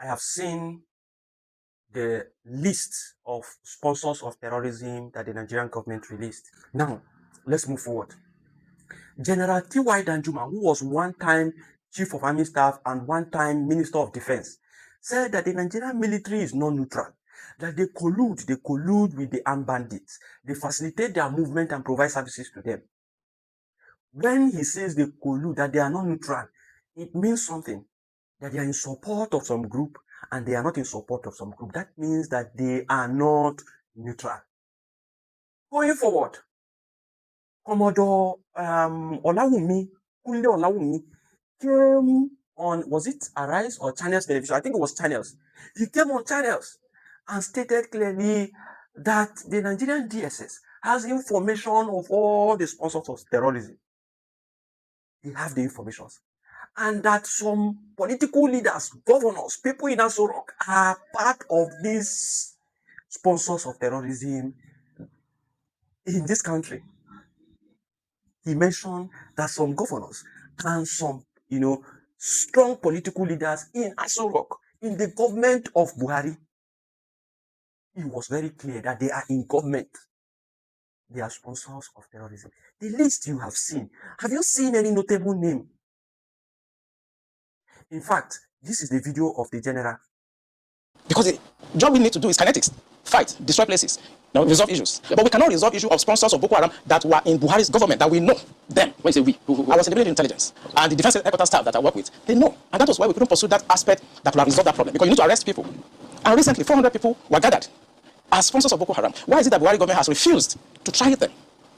I have seen the list of sponsors of terrorism that the Nigerian government released. Now, let's move forward. General T.Y. Danjuma, who was one-time Chief of Army Staff and one-time Minister of Defense, said that the Nigerian military is non-neutral, that they collude with the armed bandits. They facilitate their movement and provide services to them. When he says they collude, that they are not neutral, it means something, that they are in support of some group and they are not in support of some group. That means that they are not neutral. Going forward, Commodore Olawumi, Kunle Olawumi, came on, was it Arise or Channels Television? I think it was Channels. He came on Channels and stated clearly that the Nigerian DSS has information of all the sponsors of terrorism. They have the information. And that some political leaders, governors, people in Aso Rock are part of these sponsors of terrorism in this country. He mentioned that some governors and some, strong political leaders in Aso Rock, in the government of Buhari, it was very clear that they are in government. They are sponsors of terrorism. The list you have seen, have you seen any notable name? In fact, this is the video of the general. Because the job we need to do is kinetics, fight, destroy places, resolve issues. But we cannot resolve issues of sponsors of Boko Haram that were in Buhari's government, that we know them. When you say we, who? I was in the military intelligence, and the defense headquarters staff that I work with, they know. And that was why we couldn't pursue that aspect that could have resolved that problem. Because you need to arrest people. And recently, 400 people were gathered as sponsors of Boko Haram. Why is it that Buhari government has refused to try them?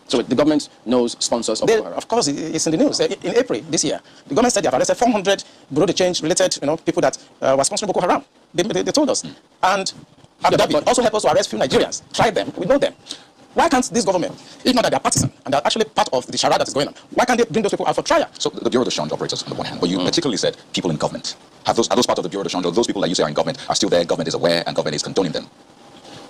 So the government knows sponsors of Boko Haram? Of course, it's in the news. In April this year, the government said they have arrested 400 Bureau de Change related people that were sponsoring Boko Haram. They told us. And also help us to arrest few Nigerians. Try them. We know them. Why can't this government, if not that they're partisan and they're actually part of the charade that is going on, why can't they bring those people out for trial? So the Bureau de Change operates on the one hand, but you particularly said people in government. Are those part of the Bureau de Change, or those people that you say are in government are still there, government is aware, and government is condoning them?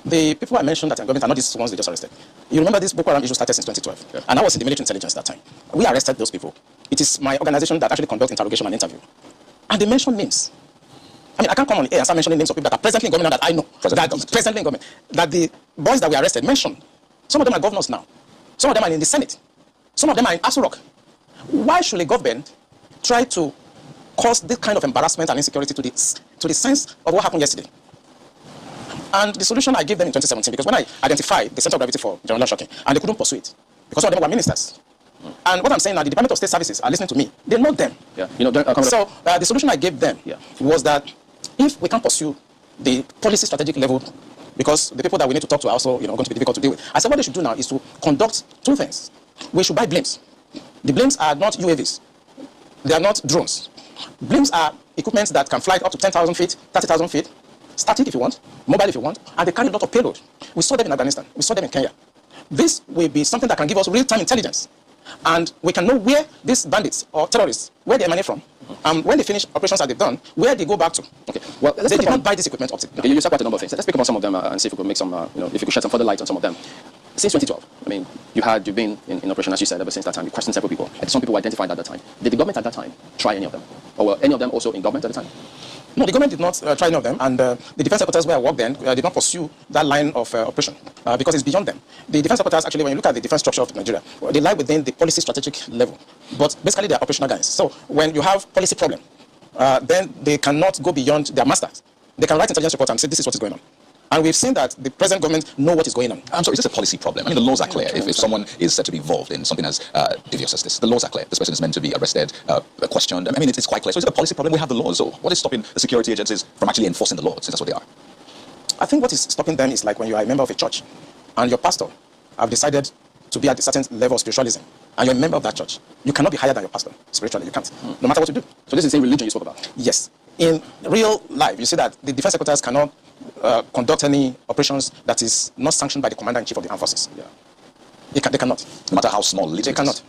The people I mentioned that are in government are not these ones they just arrested. You remember this Boko Haram issue started since 2012. Yeah. And I was in the military intelligence that time. We arrested those people. It is my organization that actually conducts interrogation and interview. And they mention names. I mean, I can't come on the air and start mentioning names of people that are presently in government that I know. Presently in government. That the boys that we arrested mentioned. Some of them are governors now. Some of them are in the Senate. Some of them are in Aso Rock. Why should a government try to cause this kind of embarrassment and insecurity to the sense of what happened yesterday? And the solution I gave them in 2017, because when I identified the center of gravity for general shocking, and they couldn't pursue it, because some of them were ministers. And what I'm saying now, the Department of State Services are listening to me. They know them. Yeah. So the solution I gave them was that if we can pursue the policy strategic level, because the people that we need to talk to are also going to be difficult to deal with. I said what they should do now is to conduct two things. We should buy blimps. The blimps are not UAVs. They are not drones. Blimps are equipments that can fly up to 10,000 feet, 30,000 feet, static if you want, mobile if you want, and they carry a lot of payload. We saw them in Afghanistan. We saw them in Kenya. This will be something that can give us real-time intelligence. And we can know where these bandits or terrorists, where they emanate from, and when they finish operations that they've done, where they go back to. Okay. Well, they did not buy this equipment up to. Okay, you said quite a number of things. Let's speak about some of them and see if we could make some, if you could shed some further light on some of them. Since 2012, I mean, you've been in operation, as you said, ever since that time. You questioned several people. And some people were identified at that time. Did the government at that time try any of them? Or were any of them also in government at the time? No, the government did not try any of them, and the defense headquarters where I worked then did not pursue that line of operation because it's beyond them. The defense headquarters, actually, when you look at the defense structure of Nigeria, they lie within the policy strategic level, but basically they are operational guys. So when you have policy problem, then they cannot go beyond their masters. They can write intelligence report and say this is what is going on. And we've seen that the present government know what is going on. I'm sorry, is this a policy problem? I mean, the laws are clear. If someone is said to be involved in something as devious as this, the laws are clear. This person is meant to be arrested, questioned. I mean, it's quite clear. So is it a policy problem? We have the laws. So what is stopping the security agencies from actually enforcing the laws, since that's what they are? I think what is stopping them is like when you are a member of a church and your pastor have decided to be at a certain level of spiritualism, and you're a member of that church. You cannot be higher than your pastor spiritually. You can't, no matter what you do. So this is the same religion you spoke about? Yes. In real life, you see that the defense secretaries cannot conduct any operations that is not sanctioned by the commander-in-chief of the armed forces. Yeah. They cannot. No matter how small, they cannot.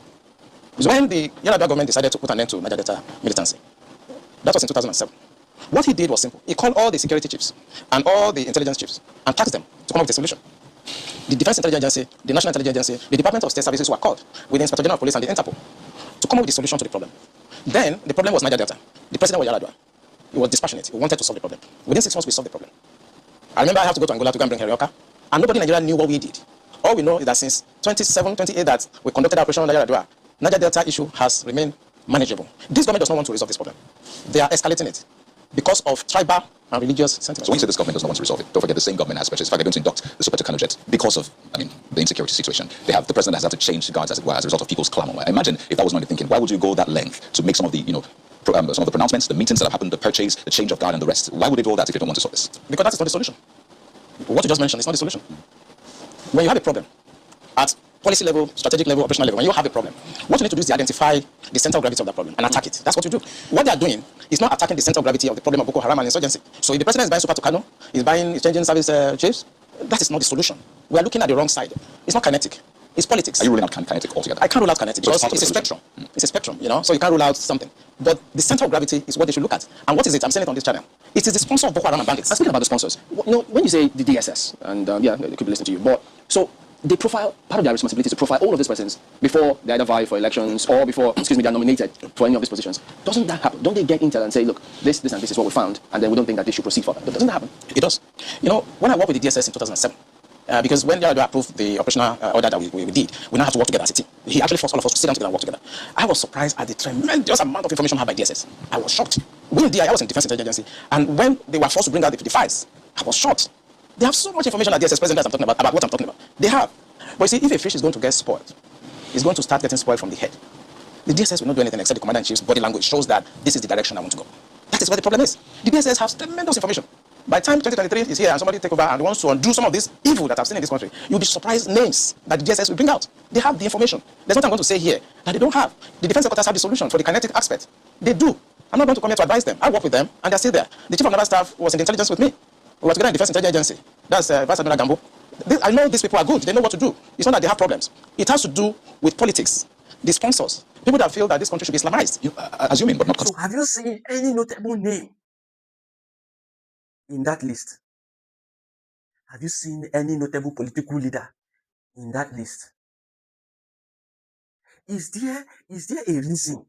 So when the Yar'Adua government decided to put an end to Niger Delta militancy, that was in 2007. What he did was simple. He called all the security chiefs and all the intelligence chiefs and tasked them to come up with a solution. The Defense Intelligence Agency, the National Intelligence Agency, the Department of State Services were called with the Inspector General of Police and the Interpol to come up with a solution to the problem. Then the problem was Niger Delta. The president was Yar'Adua. He was dispassionate. He wanted to solve the problem. Within 6 months, we solved the problem. I remember I had to go to Angola to go and bring Herioka, and nobody in Nigeria knew what we did. All we know is that since 27, 28 that we conducted Operation Niger Delta issue has remained manageable. This government does not want to resolve this problem. They are escalating it because of tribal and religious sentiments. So when you say this government does not want to resolve it, don't forget the same government has special. In fact, they're going to induct the Super Tucano jet because of, the insecurity situation. The president has had to change the guards, as it were, as a result of people's clamor. Imagine if that was not the thinking. Why would you go that length to make some of the, some of the pronouncements, the meetings that have happened, the purchase, the change of guard, and the rest? Why would they do all that if you don't want to solve this? Because that is not the solution. What you just mentioned is not the solution. When you have a problem at policy level, strategic level, operational level, when you have a problem, what you need to do is identify the center of gravity of that problem and attack it. That's what you do. What they are doing is not attacking the center of gravity of the problem of Boko Haram and insurgency. So if the president is buying Super Tucano, is changing service chiefs, that is not the solution. We are looking at the wrong side. It's not kinetic. It's politics. Are you ruling out kinetic altogether? I can't rule out kinetic because it's a spectrum. It's a spectrum, so you can't rule out something. But the center of gravity is what they should look at. And what is it? I'm saying it on this channel. It is the sponsor of Boko Haram and bandits. Speaking about the sponsors, when you say the DSS, and they could be listening to you, but so they profile, part of their responsibility is to profile all of these persons before they either vie for elections or before, they are nominated for any of these positions. Doesn't that happen? Don't they get intel and say, look, this and this is what we found, and then we don't think that they should proceed further? Doesn't that happen? It does. When I worked with the DSS in 2007, because when they approved the operational order that we did, we now have to work together as a team. He actually forced all of us to sit down together and work together. I was surprised at the tremendous amount of information had by DSS. I was shocked. We in DI, I was in Defense Intelligence Agency, and when they were forced to bring out the files, I was shocked. They have so much information at DSS present that I'm talking about what I'm talking about. They have. But you see, if a fish is going to get spoiled, it's going to start getting spoiled from the head. The DSS will not do anything except the Commander-in-Chief's body language shows that this is the direction I want to go. That is where the problem is. The DSS has tremendous information. By the time 2023 is here and somebody take over and wants to undo some of this evil that I've seen in this country, you'll be surprised names that the DSS will bring out. They have the information. There's nothing I'm going to say here that they don't have. The defense headquarters have the solution for the kinetic aspect. They do. I'm not going to come here to advise them. I work with them and they're still there. The chief of naval staff was in the intelligence with me. We were together in Defense Intelligence Agency. That's Vice Admiral Gambo. I know these people are good. They know what to do. It's not that they have problems. It has to do with politics. The sponsors. People that feel that this country should be Islamized. Assuming, but not. So have you seen any notable name in that list? Have you seen any notable political leader in that list? Is there a reason?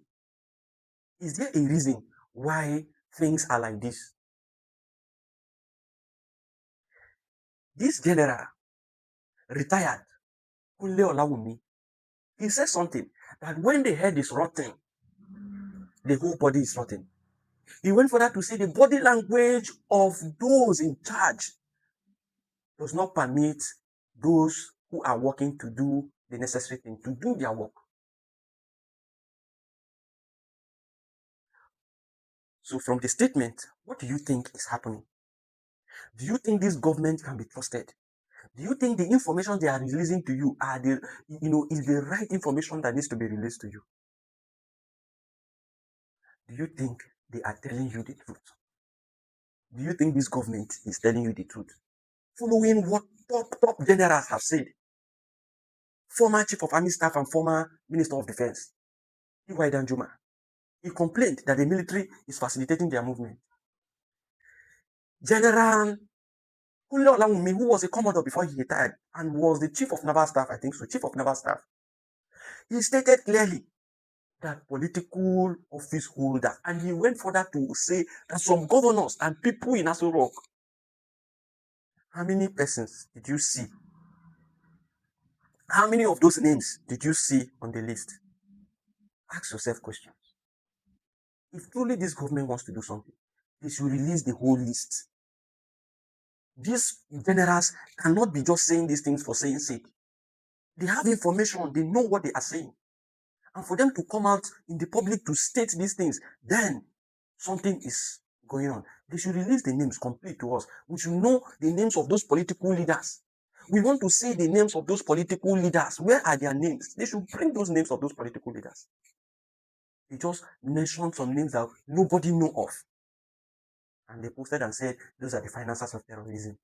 Is there a reason why things are like this? This general, retired, Kunle Olawumi, he said something that when the head is rotten, the whole body is rotten. He went further to say the body language of those in charge does not permit those who are working to do the necessary thing, to do their work. So from the statement, what do you think is happening? Do you think this government can be trusted? Do you think the information they are releasing to you is the right information that needs to be released to you? Do you think they are telling you the truth? Do you think this government is telling you the truth? Following what top generals have said. Former Chief of Army Staff and former Minister of Defense, E.Y. Danjuma, he complained that the military is facilitating their movement. General Kunle Olawumi, who was a commodore before he retired and was the Chief of Naval Staff, Chief of Naval Staff, he stated clearly that political office holders, and he went further to say that some governors and people in Aso Rock. How many persons did you see? How many of those names did you see on the list? Ask yourself questions. If truly this government wants to do something, they should release the whole list. These generals cannot be just saying these things for saying sake. They have information, they know what they are saying. And for them to come out in the public to state these things, then something is going on. They should release the names complete to us. We should know the names of those political leaders. We want to see the names of those political leaders. Where are their names? They should bring those names of those political leaders. They just mentioned some names that nobody knows of. And they posted and said, those are the financiers of terrorism.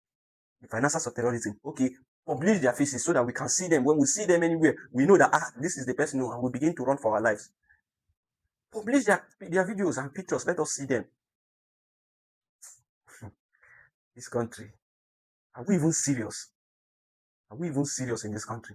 The financiers of terrorism. Okay, publish their faces so that we can see them. When we see them anywhere, we know that, this is the person, and we begin to run for our lives. Publish their videos and pictures. Let us see them. This country. Are we even serious? Are we even serious in this country?